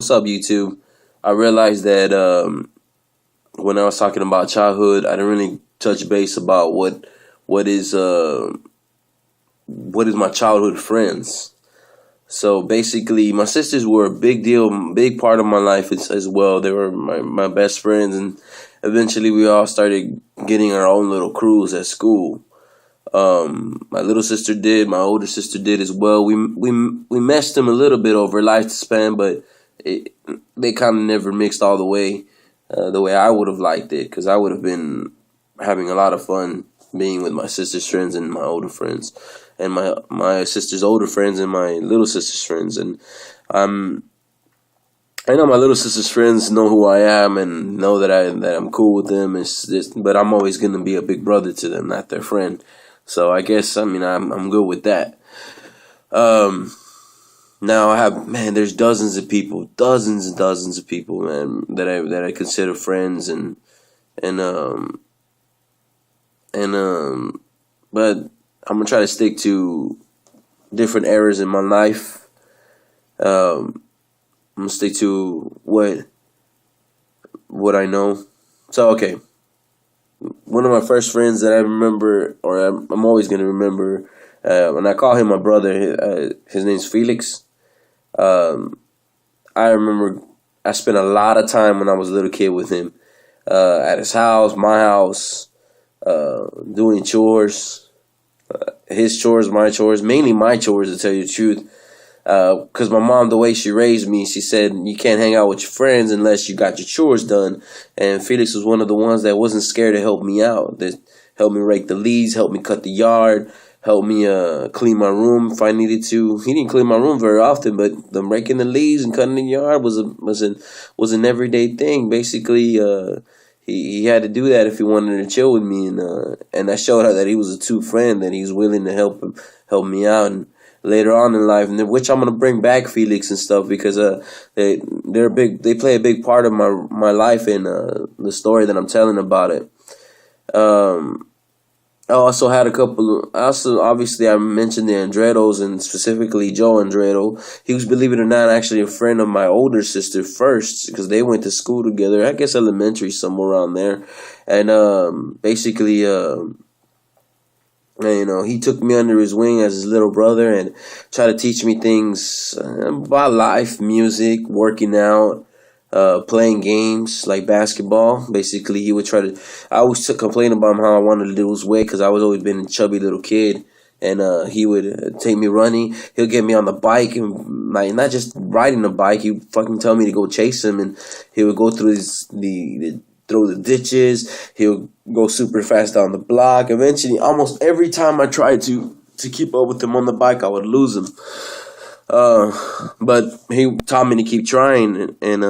What's up, YouTube? I realized that when I was talking about childhood, I didn't really touch base about what is uh, what is my childhood friends. So basically, my sisters were a big deal, big part of my life as well. They were my best friends, and eventually we all started getting our own little crews at school. My little sister did, my older sister did as well. We meshed them a little bit over lifespan, but it, they kind of never mixed all the way I would have liked it, because I would have been having a lot of fun being with my sister's friends and my older friends, and my sister's older friends and my little sister's friends, and I'm. I know my little sister's friends know who I am and know that I'm cool with them. It's just, but I'm always gonna be a big brother to them, not their friend. So I guess I'm good with that. Um, Now I have, man. There's dozens of people, dozens and dozens of people, man, that I consider friends, and um and but I'm gonna try to stick to different eras in my life. I'm gonna stick to what I know. So okay, one of my first friends that I remember, or I'm always gonna remember, and I call him my brother. His name's Felix. Um, I remember I spent a lot of time when I was a little kid with him, at his house, my house, doing chores, his chores, my chores, mainly my chores to tell you the truth. Because my mom, the way she raised me, she said you can't hang out with your friends unless you got your chores done. And Felix was one of the ones that wasn't scared to help me out. That helped me rake the leaves, helped me cut the yard, helped me clean my room if I needed to. He didn't clean my room very often, but the raking the leaves and cutting the yard was an everyday thing. Basically, he had to do that if he wanted to chill with me, and that showed her that he was a true friend, that he was willing to help me out. And later on in life, which I'm gonna bring back Felix and stuff, because they play a big part of my life and the story that I'm telling about it. Um, I also had a couple. I also, obviously, I mentioned the Andrettos, and specifically Joe Andretto. He was, believe it or not, actually a friend of my older sister first, because they went to school together. I guess elementary, somewhere around there. And basically, he took me under his wing as his little brother and tried to teach me things about life, music, working out, playing games like basketball. Basically, he would try to. I always complain about how I wanted to lose weight, because I was always been a chubby little kid, and he would take me running. He'll get me on the bike, and like not just riding the bike. He would fucking tell me to go chase him, and he would go through the through the ditches. He'll go super fast down the block. Eventually, almost every time I tried to keep up with him on the bike, I would lose him. But he taught me to keep trying, and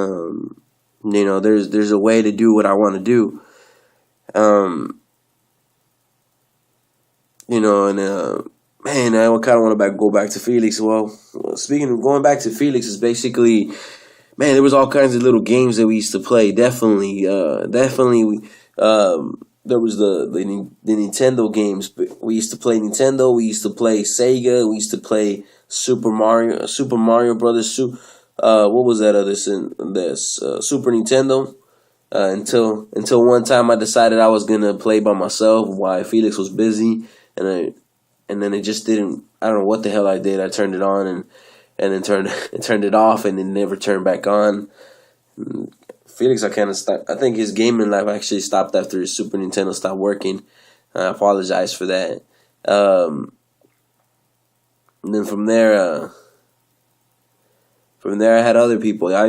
there's a way to do what I want to do. Um, and man, I kind of want to go back to Felix. Well, speaking of going back to Felix, is basically, man, there was all kinds of little games that we used to play. Definitely, there was the Nintendo games. But we used to play Nintendo. We used to play Sega. We used to play Super Mario Brothers. What was that other Super Nintendo? Until one time I decided I was gonna play by myself while Felix was busy, and then it just didn't. I don't know what the hell I did. I turned it on and then turned it off, and it never turned back on. Felix, I kind of stopped. I think his gaming life actually stopped after his Super Nintendo stopped working. I apologize for that. And then from there, I had other people. I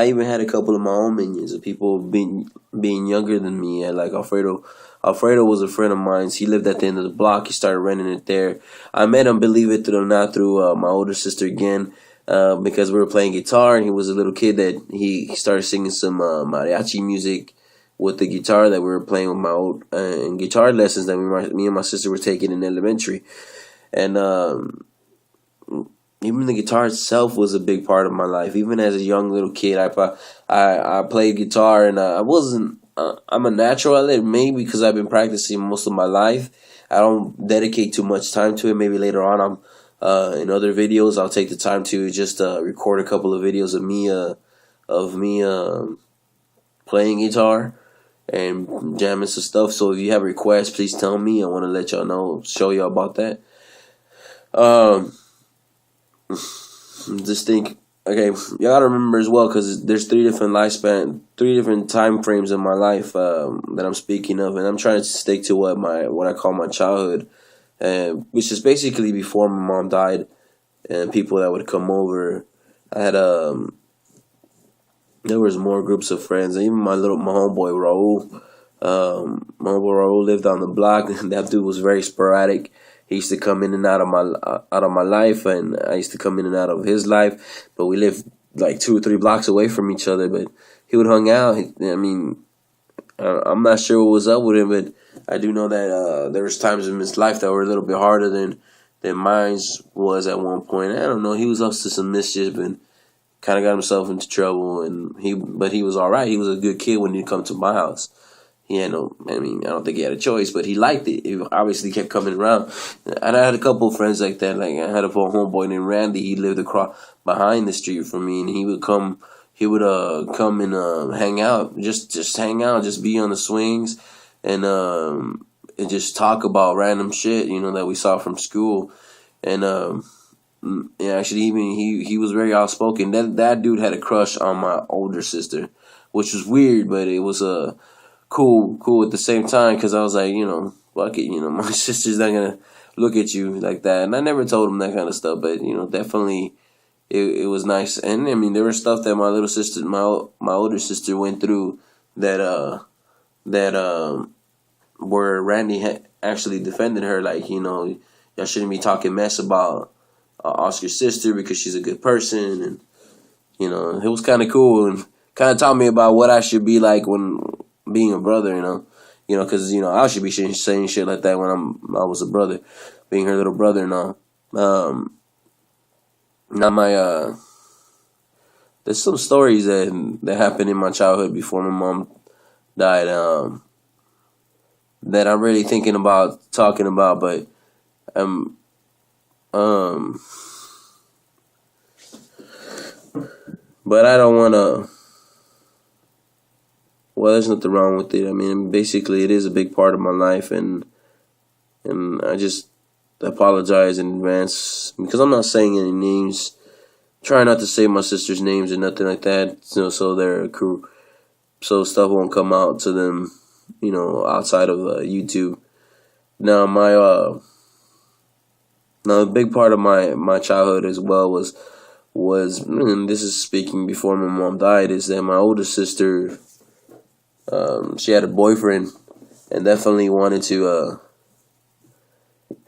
even had a couple of my own minions of people being younger than me. Like Alfredo. Alfredo was a friend of mine. He lived at the end of the block. He started renting it there. I met him, believe it or not, through my older sister again, because we were playing guitar, and he was a little kid that he started singing some mariachi music with the guitar that we were playing with my old guitar lessons that me and my sister were taking in elementary, and even the guitar itself was a big part of my life. Even as a young little kid, I played guitar, and I wasn't. I'm a natural at it, maybe because I've been practicing most of my life. I don't dedicate too much time to it. Maybe later on, in other videos, I'll take the time to just record a couple of videos of me of me playing guitar and jamming some stuff. So if you have requests, please tell me. I want to let y'all know, show y'all about that. Um, just think, okay, you gotta remember as well, because there's three different time frames in my life that I'm speaking of, and I'm trying to stick to what I call my childhood, which is basically before my mom died, and people that would come over. I had there was more groups of friends, and even my homeboy Raul. My homeboy Raul lived on the block, and that dude was very sporadic. He used to come in and out of my life, and I used to come in and out of his life. But we lived like 2 or 3 blocks away from each other. But he would hang out. I'm not sure what was up with him, but I do know that there was times in his life that were a little bit harder than mine was at one point. I don't know. He was up to some mischief and kind of got himself into trouble, but he was all right. He was a good kid when he come to my house. He had no, I don't think he had a choice, but he liked it. He obviously kept coming around. And I had a couple of friends like that. Like, I had a homeboy named Randy. He lived across behind the street from me, and he would come and hang out, just hang out, just be on the swings, and just talk about random shit, that we saw from school. And yeah, actually, even he was very outspoken. That dude had a crush on my older sister, which was weird, but it was cool at the same time, because I was like, fuck it, my sister's not gonna look at you like that. And I never told him that kind of stuff, but definitely it was nice. And there was stuff that my older sister went through that where Randy actually defended her, like, y'all shouldn't be talking mess about Oscar's sister because she's a good person. And it was kind of cool, and kind of taught me about what I should be like when being a brother, because I should be saying shit like that when I was a brother, being her little brother and all. Now there's some stories that happened in my childhood before my mom died, that I'm really thinking about talking about, but but I don't want to. Well, there's nothing wrong with it. Basically, it is a big part of my life, and I just apologize in advance, because I'm not saying any names. Try not to say my sister's names and nothing like that, so they're crew, so stuff won't come out to them, outside of YouTube. Now, a big part of my childhood as well was, and this is speaking before my mom died, is that my older sister. She had a boyfriend, and definitely wanted to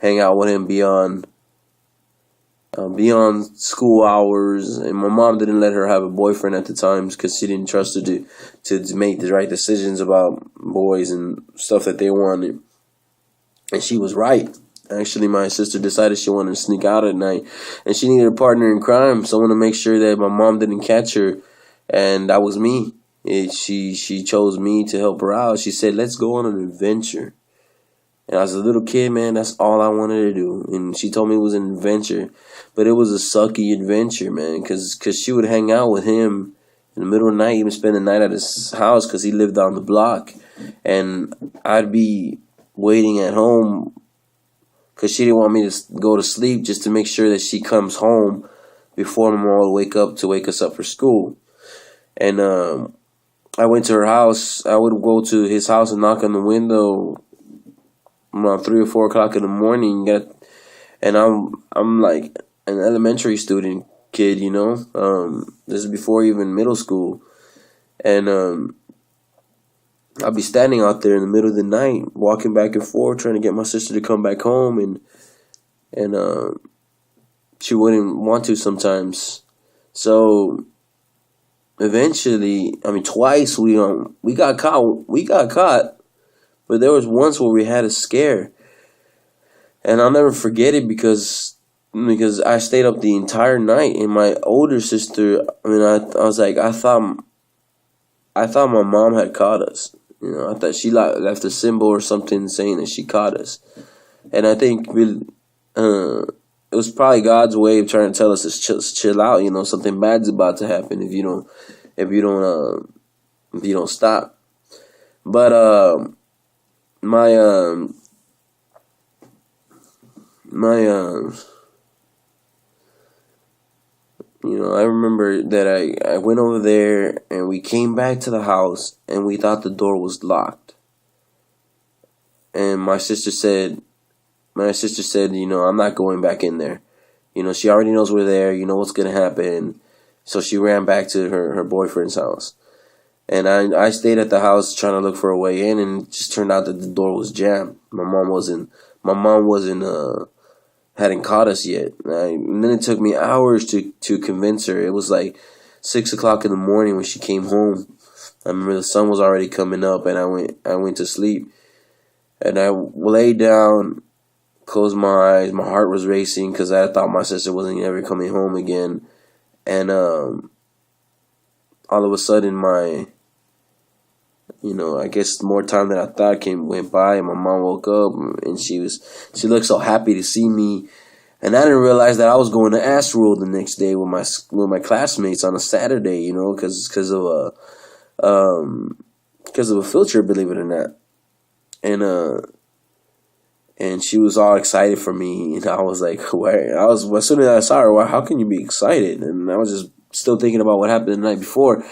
hang out with him beyond school hours. And my mom didn't let her have a boyfriend at the time because she didn't trust her to make the right decisions about boys and stuff that they wanted. And she was right. Actually, my sister decided she wanted to sneak out at night, and she needed a partner in crime, someone to make sure that my mom didn't catch her, and that was me. She chose me to help her out. She said, "Let's go on an adventure." And as a little kid, man, that's all I wanted to do. And she told me it was an adventure, but it was a sucky adventure, man, because she would hang out with him in the middle of the night, even spend the night at his house because he lived down the block. And I'd be waiting at home because she didn't want me to go to sleep, just to make sure that she comes home before my mom would wake us up for school. And I went to her house. I would go to his house and knock on the window around 3 or 4 o'clock in the morning. And I'm like an elementary student kid, This is before even middle school. And I'll be standing out there in the middle of the night, walking back and forth, trying to get my sister to come back home, and she wouldn't want to sometimes. So eventually, twice we got caught, but there was once where we had a scare, and I'll never forget it because I stayed up the entire night. And my older sister, I was like, I thought my mom had caught us. I thought she left a symbol or something saying that she caught us, and I think it was probably God's way of trying to tell us to chill out. Something bad's about to happen if you don't if you don't stop. But my my I remember that I went over there and we came back to the house and we thought the door was locked. And my sister said, I'm not going back in there. She already knows we're there. You know what's going to happen. So she ran back to her boyfriend's house. And I stayed at the house trying to look for a way in, and it just turned out that the door was jammed. My mom wasn't hadn't caught us yet. And then it took me hours to convince her. It was like 6 o'clock in the morning when she came home. I remember the sun was already coming up, and I went to sleep. And I laid down, closed my eyes. My heart was racing because I thought my sister wasn't ever coming home again. And all of a sudden, I guess more time than I thought went by, and my mom woke up, and she looked so happy to see me. And I didn't realize that I was going to Astroworld the next day with my classmates on a Saturday, because of a field trip, believe it or not. And she was all excited for me, and I was like, as soon as I saw her, how can you be excited? And I was just still thinking about what happened the night before.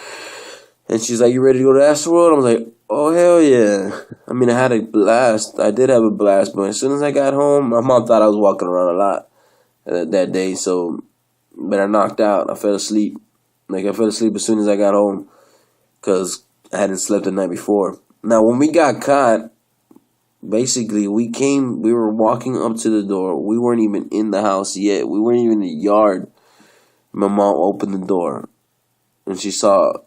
And she's like, you ready to go to Astroworld? I was like, oh, hell yeah. I mean, I had a blast. I did have a blast, but as soon as I got home, my mom thought I was walking around a lot that day, but I knocked out. I fell asleep. I fell asleep as soon as I got home because I hadn't slept the night before. Now, when we got caught, basically, we were walking up to the door. We weren't even in the house yet. We weren't even in the yard. My mom opened the door, and she saw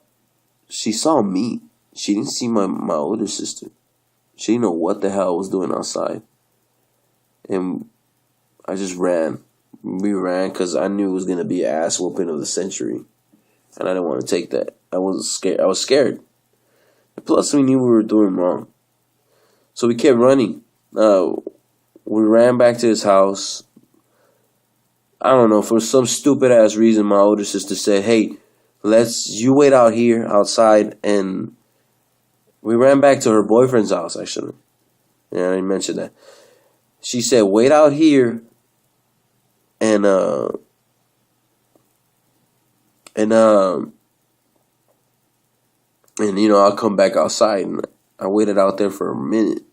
me. She didn't see my older sister. She didn't know what the hell I was doing outside. And I just ran. We ran because I knew it was going to be an ass whooping of the century. And I didn't want to take that. I was scared. Plus, we knew we were doing wrong. So we kept running. We ran back to his house. I don't know, for some stupid ass reason, my older sister said, hey, you wait out here outside. And we ran back to her boyfriend's house, actually. Yeah, I didn't mention that. She said, wait out here. And I'll come back outside. And I waited out there for a minute.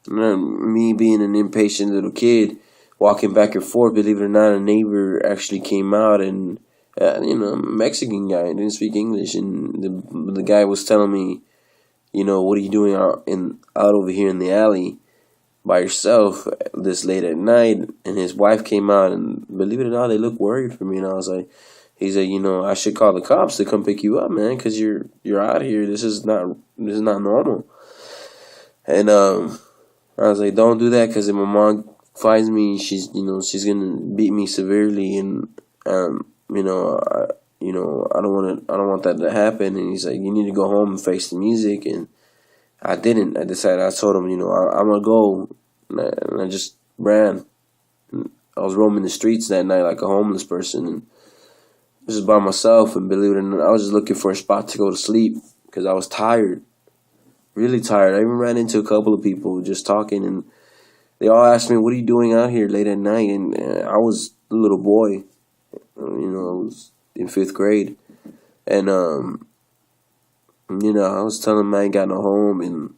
And then me being an impatient little kid, walking back and forth, believe it or not, a neighbor actually came out, and a Mexican guy, didn't speak English, and the guy was telling me, what are you doing out over here in the alley by yourself this late at night? And his wife came out, and believe it or not, they looked worried for me, and I was like, he said, I should call the cops to come pick you up, man, because you're out here. This is not normal. And I was like, don't do that, because if my mom finds me, she's gonna beat me severely, and I don't want that to happen. And he's like, you need to go home and face the music. And I didn't. I told him, I'm gonna go, and I just ran. I was roaming the streets that night like a homeless person, and just by myself. And believe it or not, I was just looking for a spot to go to sleep because I was tired, really tired. I even ran into a couple of people just talking, and they all asked me, what are you doing out here late at night? And I was a little boy, I was in 5th grade. And, I was telling them I ain't got no home. And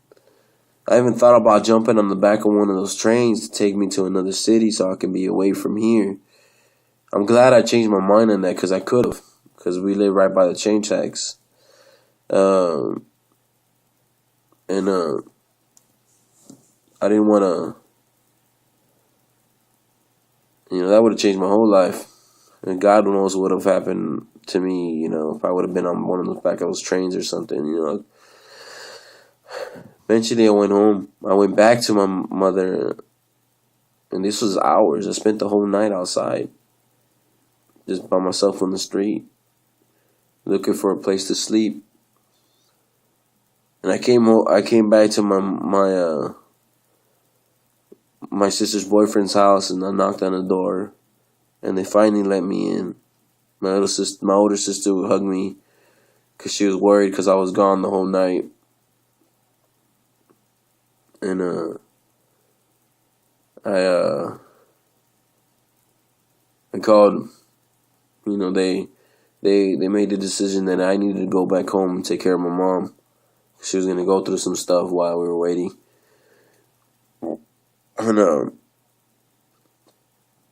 I even thought about jumping on the back of one of those trains to take me to another city so I can be away from here. I'm glad I changed my mind on that because I could have, because we live right by the train tracks. I didn't want to, that would have changed my whole life. And God knows what would have happened to me, if I would have been on one of those back of those trains or something, Eventually I went home. I went back to my mother, and this was hours. I spent the whole night outside, just by myself on the street, looking for a place to sleep. And I came back to my sister's boyfriend's house, and I knocked on the door, and they finally let me in. My older sister would hug me, because she was worried because I was gone the whole night. And I called. They made the decision that I needed to go back home and take care of my mom. She was gonna go through some stuff while we were waiting. And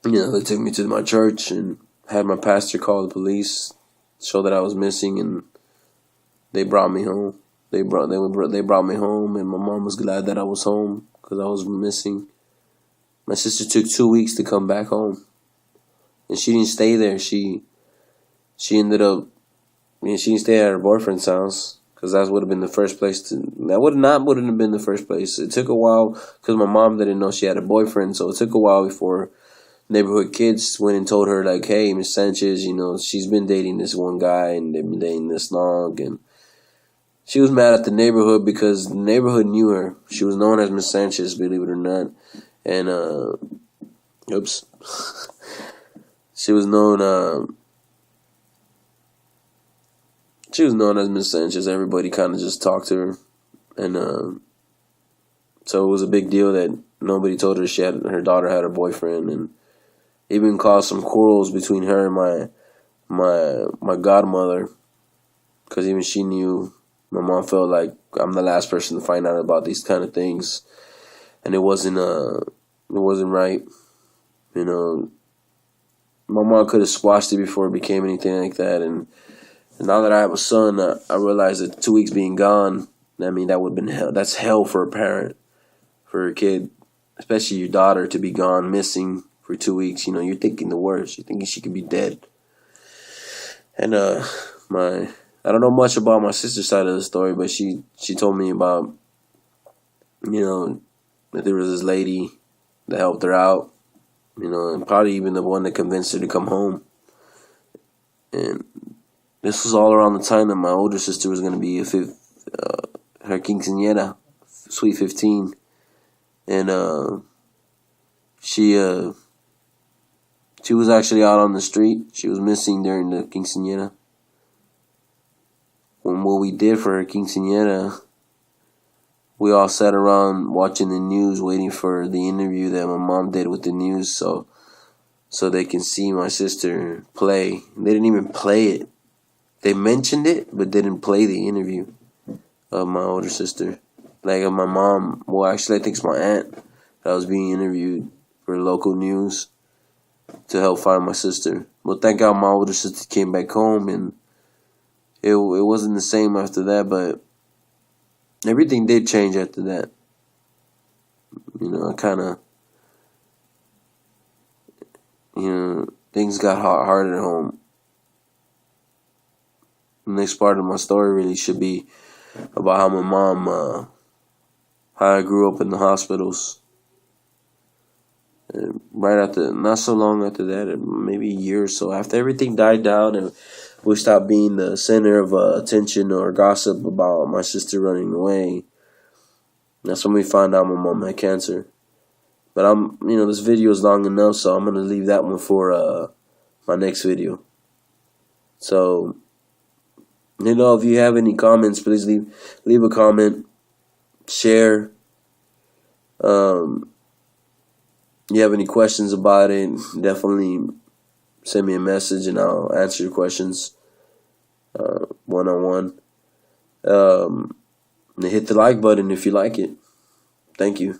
they took me to my church and had my pastor call the police, show that I was missing, and they brought me home. They brought me home, and my mom was glad that I was home because I was missing. My sister took 2 weeks to come back home, and she didn't stay there. She ended up, she didn't stay at her boyfriend's house because that would have been the first place wouldn't have been the first place. It took a while because my mom didn't know she had a boyfriend, so it took a while before neighborhood kids went and told her, like, hey, Miss Sanchez, she's been dating this one guy and they've been dating this long. And she was mad at the neighborhood because the neighborhood knew her. She was known as Miss Sanchez, believe it or not. And, she was known as Miss Sanchez. Everybody kind of just talked to her. And so it was a big deal that nobody told her her daughter had a boyfriend, and even caused some quarrels between her and my godmother, because even she knew my mom felt like I'm the last person to find out about these kind of things, and it wasn't right. My mom could have squashed it before it became anything like that, and now that I have a son, I realize that 2 weeks being gone, that would have been hell. That's hell for a parent, for a kid, especially your daughter, to be gone, missing for 2 weeks. You're thinking the worst. You're thinking she could be dead. And I don't know much about my sister's side of the story, but she told me about, that there was this lady that helped her out, and probably even the one that convinced her to come home. And this was all around the time that my older sister was going to be her quinceañera, Sweet 15. And she was actually out on the street. She was missing during the quinceañera. What we did for her quinceañera, we all sat around watching the news, waiting for the interview that my mom did with the news, so they can see my sister play. They didn't even play it. They mentioned it, but didn't play the interview of my older sister. Like of my mom. Well, actually, I think it's my aunt that was being interviewed for local news to help find my sister. Well, thank God my older sister came back home, and it wasn't the same after that, but everything did change after that. I kind of, things got harder at home. The next part of my story really should be about how my mom, how I grew up in the hospitals. And right after, not so long after that, maybe a year or so, after everything died down and we stopped being the center of attention or gossip about my sister running away, that's when we found out my mom had cancer. But this video is long enough, so I'm going to leave that one for my next video. So, if you have any comments, please leave a comment, share. You have any questions about it, definitely send me a message and I'll answer your questions one-on-one. And hit the like button if you like it. Thank you.